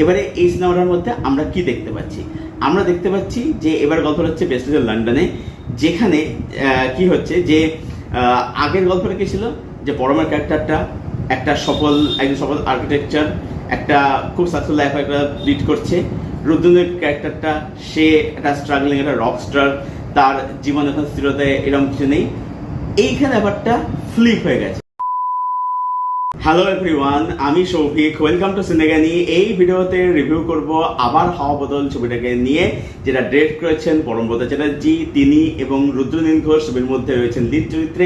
এবারে এই সিনেমাটার মধ্যে আমরা কি দেখতে পাচ্ছি? আমরা দেখতে পাচ্ছি যে এবার গল্পটা হচ্ছে বেস্ট হচ্ছে লন্ডনে, যেখানে কি হচ্ছে যে আগের গল্পটা কি ছিল যে পরমের ক্যারেক্টারটা একজন সফল আর্কিটেকচার, একটা খুব সাকসেসফুল লাইফ একটা লিড করছে। রুদ্রনের ক্যারেক্টারটা সে একটা স্ট্রাগলিং একটা রক স্টার, তার জীবন এখন স্থিরতায় এরকম কিছু নেই। এইখানে ব্যাপারটা ফ্লিপ হয়ে গেছে। হ্যালো এভরিওয়ান, আমি সৌভিক, ওয়েলকাম টু সিনেগানি। এই ভিডিওতে রিভিউ করব আবার হাওয়া বদল ছবিটাকে নিয়ে, যেটা ডিরেক্ট করেছেন পরমব্রত চ্যাটার্জি। তিনি এবং রুদ্রনীল ঘোষ ছবির মধ্যে রয়েছেন লিড চরিত্রে,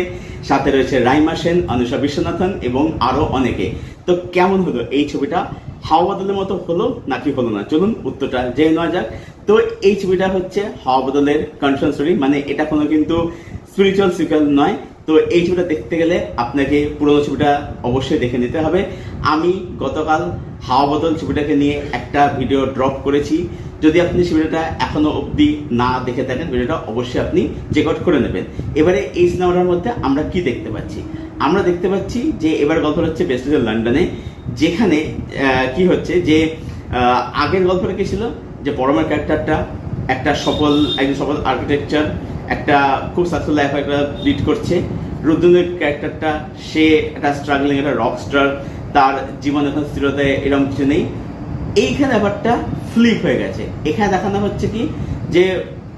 সাথে রয়েছে রাইমা সেন, অনুষা বিশ্বনাথন এবং আরো অনেকে। তো কেমন হলো এই ছবিটা? হাওয়া বদলের মতো হলো নাকি হলো না? চলুন উত্তরটা জেনে নেওয়া যাক। তো এই ছবিটা হচ্ছে হাওয়া বদলের কন্টিনিউয়াস স্টোরি, মানে এটা কোনো কিন্তু স্পিরিচুয়াল সিকুয়েল নয়। তো এই ছবিটা দেখতে গেলে আপনাকে পুরোনো ছবিটা অবশ্যই দেখে নিতে হবে। আমি গতকাল হাওয়া বদল ছবিটাকে নিয়ে একটা ভিডিও ড্রপ করেছি। যদি আপনি ছবিটা এখনো অবধি না দেখে থাকেন, ভিডিওটা অবশ্যই আপনি চেক আউট করে নেবেন। এবারে এই সিনেমাটার মধ্যে আমরা কি দেখতে পাচ্ছি? আমরা দেখতে পাচ্ছি যে এবার গল্পটা হচ্ছে বেস্ট হচ্ছে লন্ডনে, যেখানে কি হচ্ছে যে আগের গল্পটা কি ছিল যে পরমের ক্যারেক্টারটা একজন সফল আর্কিটেকচার, একটা খুব সাকসেসফুল লাইফ একটা লিড করছে। রুদ্রনের ক্যারেক্টারটা সে একটা স্ট্রাগলিং একটা রক স্টার, তার জীবন এখন স্থিরতায় এরকম কিছু নেই। এইখানে ব্যাপারটা ফ্লিপ হয়ে গেছে। এখানে দেখানো হচ্ছে কি যে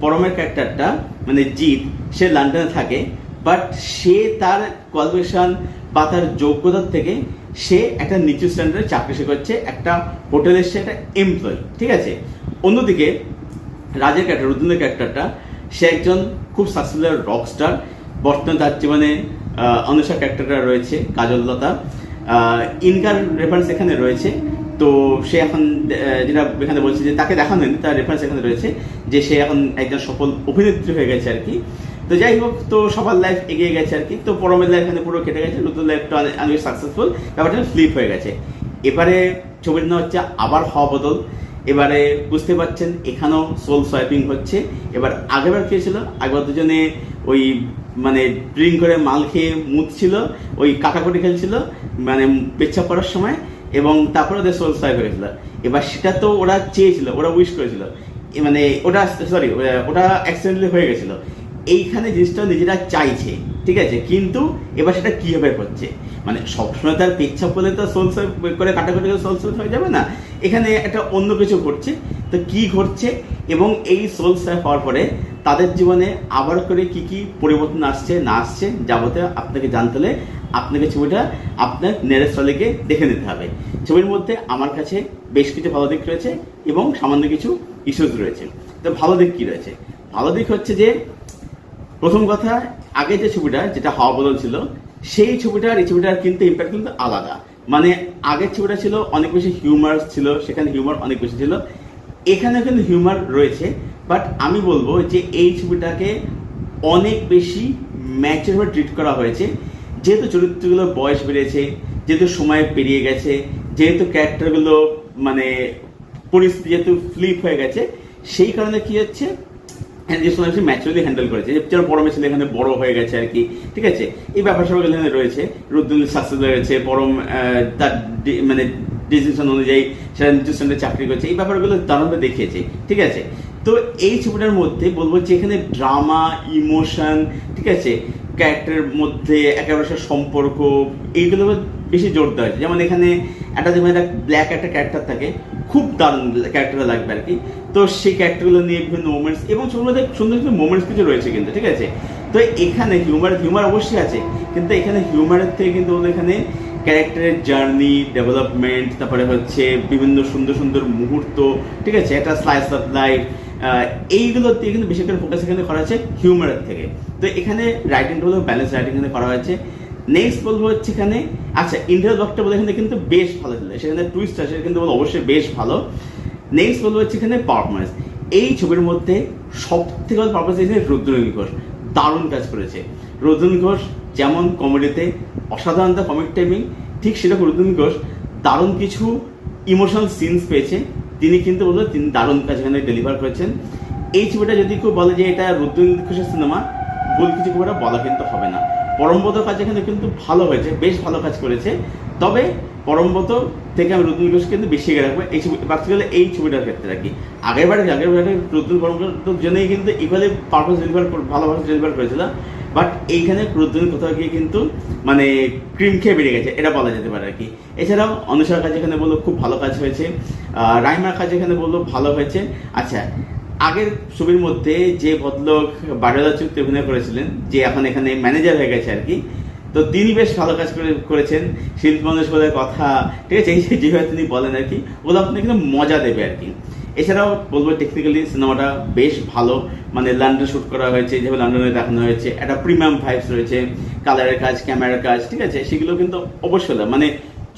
পরমের ক্যারেক্টারটা মানে জিৎ, সে লন্ডনে থাকে, বাট সে তার কোয়ালিফিকেশন বা তার যোগ্যতার থেকে সে একটা নিচু স্ট্যান্ডার্ডে চাকরি করছে, একটা হোটেলের সে একটা এমপ্লয়ি, ঠিক আছে। অন্যদিকে রাজের ক্যারেক্টার, রুদ্রনের ক্যারেক্টারটা সে একজন খুব সাকসেসফুল রক স্টার। বর্তমানে তার জীবনে অনুষা ক্যারেক্টারটা রয়েছে, কাজললতা, ইনকার রেফারেন্স এখানে রয়েছে। তো সে এখন যেটা এখানে বলছে যে তাকে দেখানো হয়নি, তার রেফারেন্স এখানে রয়েছে যে সে এখন একজন সফল অভিনেত্রী হয়ে গেছে আর কি। তো যাই হোক, তো সবার লাইফ এগিয়ে গেছে আর কি। তো পরমের লাইফ এখানে পুরো কেটে গেছে, নতুন লাইফটা অনেক সাকসেসফুল, ব্যাপারটা ফ্লিপ হয়ে গেছে। এবারে ছবির নাম হচ্ছে আবার হাওয়া বদল। এবারে বুঝতে পারছেন এখানেও সোল সোয়াইপিং হচ্ছে। এবার আগেবার কি ছিল, আগেবার দুজনে ওই মানে ড্রিঙ্ক করে মাল খেয়ে মুতছিল, ওই কাটাকুটি খেলছিল মানে পেচ্ছাপ করার সময়, এবং তারপরে ওদের সোল সোয়াইপ হয়ে গেছিল। এবার সেটা তো ওরা চেয়েছিল, ওরা উইশ করেছিল, মানে ওটা অ্যাক্সিডেন্টালি হয়ে গেছিল। এইখানে জিনিসটা নিজেরা চাইছে, ঠিক আছে, কিন্তু এবার সেটা কিভাবে হচ্ছে, মানে সবসময় তার পেচ্ছাপ করলে তো সোল সোয়াইপ করে কাটাকুটি করে সোল সোয়াইপ হয়ে যাবে না। এখানে একটা অন্য কিছু ঘটছে। তো কি ঘটছে এবং এই সোল সোয়াইপ হওয়ার পরে তাদের জীবনে আবার করে কি কি পরিবর্তন আসছে না আসছে যাবতীয় আপনাকে জানতে হলে আপনাকে ছবিটা আপনার নেরেস্টলিকে দেখে নিতে হবে। ছবির মধ্যে আমার কাছে বেশ কিছু ভালো দিক রয়েছে এবং সামান্য কিছু ইস্যুস রয়েছে। তো ভালো দিক কি রয়েছে? ভালো দিক হচ্ছে যে প্রথম কথা, আগে যে ছবিটা যেটা হাওয়া বদল ছিল, সেই ছবিটার এই ছবিটার কিন্তু ইম্প্যাক্ট কিন্তু আলাদা। মানে আগের ছবিটা ছিল অনেক বেশি হিউমার ছিল, সেখানে হিউমার অনেক বেশি ছিল। এখানে কিন্তু হিউমার রয়েছে, বাট আমি বলবো যে এই ছবিটাকে অনেক বেশি ম্যাচিওরভাবে ট্রিট করা হয়েছে। যেহেতু চরিত্রগুলো বয়স বেড়েছে, যেহেতু সময় পেরিয়ে গেছে, যেহেতু ক্যারেক্টারগুলো মানে পরিস্থিতি যেহেতু ফ্লিপ হয়ে গেছে, সেই কারণে কি হচ্ছে যে সময় ম্যাচুরালি হ্যান্ডেল করেছে। যেমন পরমের ছেলে এখানে বড় হয়ে গেছে আর কি, ঠিক আছে। এই ব্যাপার সব এখানে রয়েছে। রুদ্রনীল সাকসেস হয়ে গেছে, পরম তার মানে ডিসিশন অনুযায়ী সেটা নিচু স্ট্যান্ডার্ডে চাকরি করছে। এই ব্যাপারগুলো দারুণভাবে দেখিয়েছে, ঠিক আছে। তো এই ছবিটার মধ্যে বলবো যে এখানে ড্রামা, ইমোশন, ঠিক আছে, ক্যারেক্টারের মধ্যে একেবারে সম্পর্ক, এইগুলো বেশি জোর দেওয়া হয়েছে। যেমন এখানে একটা ব্ল্যাক একটা ক্যারেক্টার থাকে, খুব দারুণ ক্যারেক্টার লাগবে আর কি। তো সেই ক্যারেক্টারগুলো নিয়ে বিভিন্ন মোমেন্টস এবং ছবিগুলোতে সুন্দর সুন্দর মোমেন্টস কিছু রয়েছে কিন্তু, ঠিক আছে। তো এখানে হিউমার অবশ্যই আছে, কিন্তু এখানে হিউমারের থেকে কিন্তু এখানে ক্যারেক্টারের জার্নি, ডেভেলপমেন্ট, তারপরে হচ্ছে বিভিন্ন সুন্দর সুন্দর মুহূর্ত, ঠিক আছে, একটা স্লাইস অফ লাইফ, এইগুলোতে কিন্তু বেশি করে ফোকাস এখানে করা হয়েছে হিউমারের থেকে। তো এখানে রাইটিংটা হলো ব্যালেন্স রাইটিং এখানে করা হয়েছে। নেক্সট বলবো হচ্ছে এখানে আচ্ছা ইন্টারভিউ ব্লগটা বলে এখানে কিন্তু বেশ ভালো ছিল, সেখানে টুইস্ট আছে কিন্তু অবশ্যই বেশ ভালো। নেক্সট বলবো হচ্ছে এখানে পারফরমেন্স। এই ছবির মধ্যে সব থেকে ভালো পারফরমেন্স এখানে রুদ্রনীল ঘোষ দারুণ কাজ করেছে। রুদ্রনীল ঘোষ যেমন কমেডিতে অসাধারণ কমিক টাইমিং, ঠিক সেরকম রুদ্রনীল ঘোষ দারুণ কিছু ইমোশনাল সিনস পেয়েছে। তিনি কিন্তু বললো তিনি দারুণ কাজ এখানে ডেলিভার করেছেন। এই ছবিটা যদি কেউ বলে যে এটা রুদ্রনীল ঘোষের সিনেমা, ভুল কিছু খুব একটা বলা কিন্তু হবে না। পরমব্রত কাজ এখানে কিন্তু ভালো হয়েছে, বেশ ভালো কাজ করেছে। তবে পরমব্রত থেকে আমি রুদ্র ঘোষকে কিন্তু বেশি এগিয়ে রাখবো এই ছবি পার্টিকুলার এই ছবিটার ক্ষেত্রে আর কি। আগের বারে রুদ্র পরমব্রতর জন্যই কিন্তু ইকুয়ালি পারপাস ডেলিভার ভালোভাবে ডেলিভার করেছিল, বাট এইখানে রুদ্র কোথাও গিয়ে কিন্তু মানে ক্রিম খেয়ে বেরিয়ে গেছে এটা বলা যেতে পারে আর কি। এছাড়াও অনুষার কাজ এখানে বললো খুব ভালো কাজ হয়েছে, রাইমার কাজ এখানে বললো ভালো হয়েছে। আচ্ছা, আগের ছবির মধ্যে যে ভদ্রলোক বাড়িওয়ালা চরিত্রে অভিনয় করেছিলেন, যে এখন এখানে ম্যানেজার হয়ে গেছে আর কি, তো তিনি বেশ ভালো কাজ করেছেন। শিল্পী মানুষ বলে কথা, ঠিক আছে, এই যেভাবে তিনি বলেন আর কি, ওগুলো আপনাকে কিন্তু মজা দেবে আর কি। এছাড়াও বলবো টেকনিক্যালি সিনেমাটা বেশ ভালো, মানে লন্ডনে শ্যুট করা হয়েছে, যেভাবে লন্ডনে দেখানো হয়েছে, একটা প্রিমিয়াম ভাইবস রয়েছে, কালারের কাজ, ক্যামেরার কাজ, ঠিক আছে, সেগুলো কিন্তু অবশ্যই মানে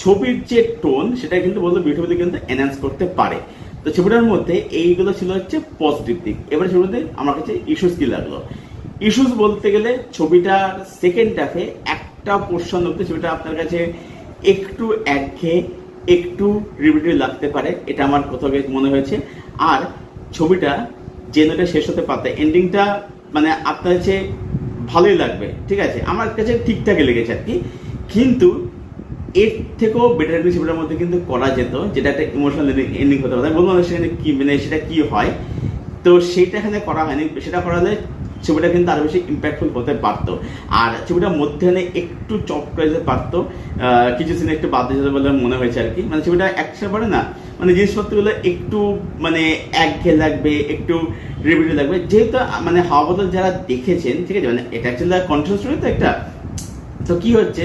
ছবির যে টোন সেটা কিন্তু বলবো বিউটিফুলি কিন্তু এনহ্যান্স করতে পারে। তো ছবিটার মধ্যে এইগুলো ছিল হচ্ছে পজিটিভ দিক। এবারে ছবির মধ্যে আমার কাছে ইস্যুস কি লাগলো, ইস্যুস বলতে গেলে ছবিটার সেকেন্ড হাফে একটা পোর্শন অব্দি ছবিটা আপনার কাছে একটু একঘেয়ে, একটু রিপিটেড লাগতে পারে, এটা আমার কোথাও মনে হয়েছে। আর ছবিটা যে নোটে শেষ হতে পারত, এন্ডিংটা মানে আপনার কাছে ভালোই লাগবে, ঠিক আছে, আমার কাছে ঠিকঠাকই লেগেছে আর কি। কিন্তু এর থেকেও বেটার কিছু ছবিটার মধ্যে কিন্তু করা যেত, যেটা একটা ইমোশনাল এন্ডিং হতে পারে। বলবো না সেখানে কি মানে সেটা কি হয়, তো সেইটা এখানে করা হয়নি। সেটা করালে ছবিটা কিন্তু আরো বেশি ইম্প্যাক্টফুল হতে পারতো। আর ছবিটার মধ্যখানে একটু চপ করে যেতে পারতো, কিছু সিনে একটু বাদ দিয়ে যেতে বলে মনে হয়েছে আর কি। মানে ছবিটা একসাথে পারে না, মানে জিনিসপত্রগুলো একটু মানে একঘেয়ে লাগবে, একটু রিপিটেড লাগবে। যেহেতু মানে হাওয়া বদল যারা দেখেছেন, ঠিক আছে, মানে এটা অ্যাকচুয়ালি কন্টিনিউয়াস স্টোরি তো একটা, তো কি হচ্ছে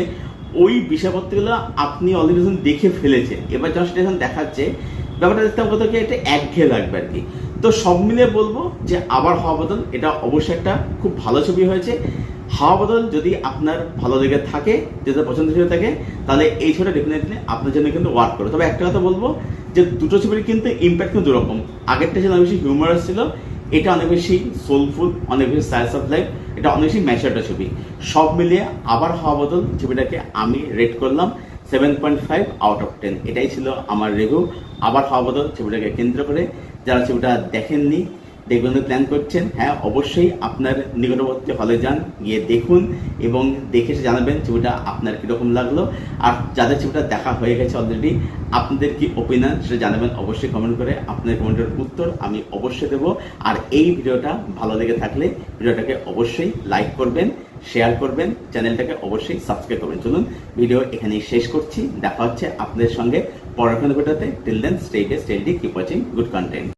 ওই বিষয়পত্রগুলো আপনি অলরেডি দেখে ফেলেছেন, এবার যখন সেটা যখন দেখাচ্ছে ব্যাপারটা দেখতাম কোথাও কি একটা একঘেয়ে লাগবে আর কি। তো সব মিলিয়ে বলবো যে আবার হাওয়া বদল এটা অবশ্যই একটা খুব ভালো ছবি হয়েছে। হাওয়া বদল যদি আপনার ভালো লেগে থাকে, যদি পছন্দ হয়ে থাকে, তাহলে এই ছবিটা ডেফিনেটলি আপনার জন্য কিন্তু ওয়ার্ক করে। তবে একটা কথা বলবো যে দুটো ছবির কিন্তু ইম্প্যাক্ট কিন্তু দুরকম। আগেরটা ছিল অনেক বেশি হিউমারাস ছিল, এটা অনেক বেশি সোলফুল, অনেক বেশি সায়েন্স অফ লাইফ, এটা অনেক বেশি ম্যাচারটা ছবি। সব মিলিয়ে আবার হাওয়া বদল ছবিটাকে আমি রেট করলাম 7.5 আউট অফ 10। এটাই ছিল আমার রিভিউ আবার হাওয়া বদল ছবিটাকে কেন্দ্র করে। যারা ছবিটা দেখেননি, দেখবেন প্ল্যান করছেন, হ্যাঁ অবশ্যই আপনার নিকটবর্তী হলে যান, গিয়ে দেখুন এবং দেখে এসে জানাবেন ছবিটা আপনার কীরকম লাগলো। আর যাদের ছবিটা দেখা হয়ে গেছে অলরেডি, আপনাদের কি ওপিনিয়ন সেটা জানাবেন অবশ্যই কমেন্ট করে। আপনার কমেন্টের উত্তর আমি অবশ্যই দেবো। আর এই ভিডিওটা ভালো লেগে থাকলে ভিডিওটাকে অবশ্যই লাইক করবেন, শেয়ার করবেন, চ্যানেলটাকে অবশ্যই সাবস্ক্রাইব করবেন। চলুন ভিডিও এখানেই শেষ করছি, দেখা হচ্ছে আপনাদের সঙ্গে পরের ভিডিওতে। Till then stay healthy, keep watching good content.